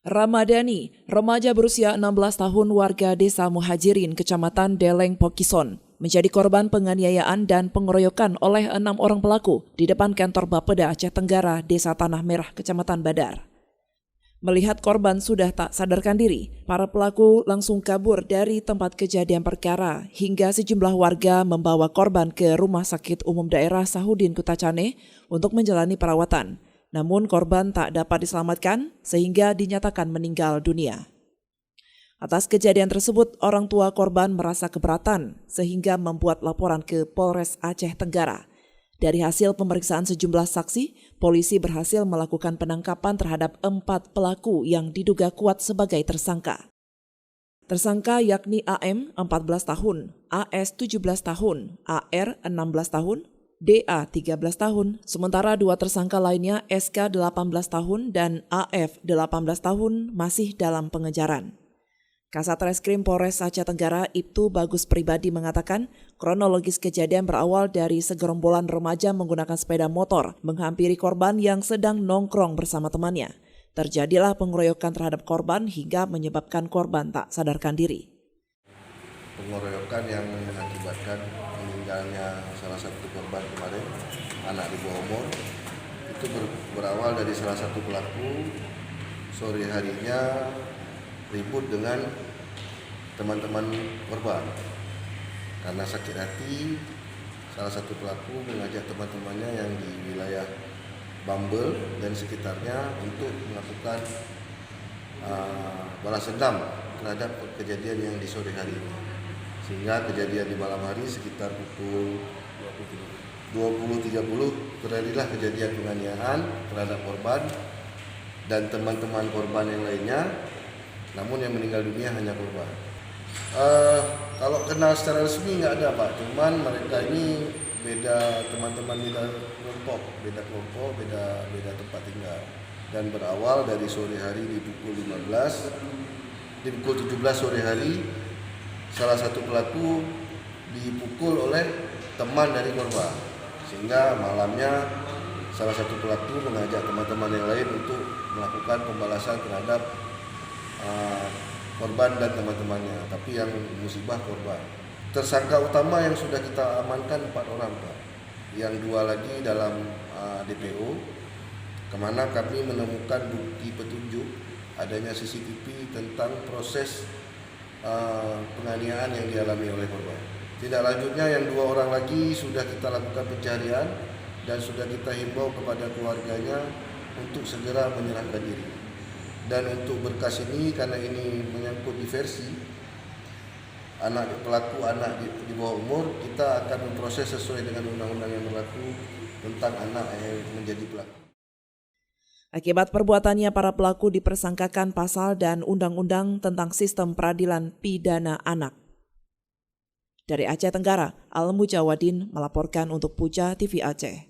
Ramadhani, remaja berusia 16 tahun warga desa Muhajirin, Kecamatan Deleng Pokison, menjadi korban penganiayaan dan pengeroyokan oleh 6 orang pelaku di depan kantor Bapeda Aceh Tenggara, Desa Tanah Merah, Kecamatan Badar. Melihat korban sudah tak sadarkan diri, para pelaku langsung kabur dari tempat kejadian perkara hingga sejumlah warga membawa korban ke Rumah Sakit Umum Daerah Sahudin Kutacane untuk menjalani perawatan. Namun korban tak dapat diselamatkan sehingga dinyatakan meninggal dunia. Atas kejadian tersebut, orang tua korban merasa keberatan sehingga membuat laporan ke Polres Aceh Tenggara. Dari hasil pemeriksaan sejumlah saksi, polisi berhasil melakukan penangkapan terhadap 4 pelaku yang diduga kuat sebagai tersangka. Tersangka yakni AM 14 tahun, AS 17 tahun, AR 16 tahun, DA 13 tahun, sementara 2 tersangka lainnya SK 18 tahun dan AF 18 tahun masih dalam pengejaran. Kasat Reskrim Polres Aceh Tenggara Ibtu Bagus Pribadi mengatakan kronologis kejadian berawal dari segerombolan remaja menggunakan sepeda motor menghampiri korban yang sedang nongkrong bersama temannya. Terjadilah pengeroyokan terhadap korban hingga menyebabkan korban tak sadarkan diri. Pengeroyokan yang mengakibatkan meninggalnya salah satu korban kemarin, anak di bawah umur, itu berawal dari salah satu pelaku sore harinya ribut dengan teman-teman korban. Karena sakit hati, salah satu pelaku mengajak teman-temannya yang di wilayah Bambel dan sekitarnya untuk melakukan balas dendam terhadap kejadian yang di sore hari ini. Sehingga kejadian di malam hari sekitar pukul 20.30 terjadilah kejadian penganiayaan terhadap korban dan teman-teman korban yang lainnya. Namun yang meninggal dunia hanya korban. Kalau kenal secara resmi nggak ada Pak, cuman mereka ini beda teman-teman beda kelompok, beda tempat tinggal. Dan berawal dari sore hari di pukul 17 sore hari, salah satu pelaku dipukul oleh teman dari korban. Sehingga malamnya salah satu pelaku mengajak teman-teman yang lain untuk melakukan pembalasan terhadap korban dan teman-temannya, tapi yang musibah korban. Tersangka utama yang sudah kita amankan 4 orang Pak, yang 2 lagi dalam DPO, kemana kami menemukan bukti petunjuk adanya CCTV tentang proses penganiayaan yang dialami oleh korban. Tidak lanjutnya yang 2 orang lagi sudah kita lakukan pencarian dan sudah kita himbau kepada keluarganya untuk segera menyerahkan diri. Dan untuk berkas ini, karena ini menyangkut diversi pelaku anak di bawah umur, kita akan memproses sesuai dengan undang-undang yang berlaku tentang anak yang menjadi pelaku. Akibat perbuatannya, para pelaku dipersangkakan pasal dan undang-undang tentang sistem peradilan pidana anak. Dari Aceh Tenggara, Al Mujawadin melaporkan untuk Puja TV Aceh.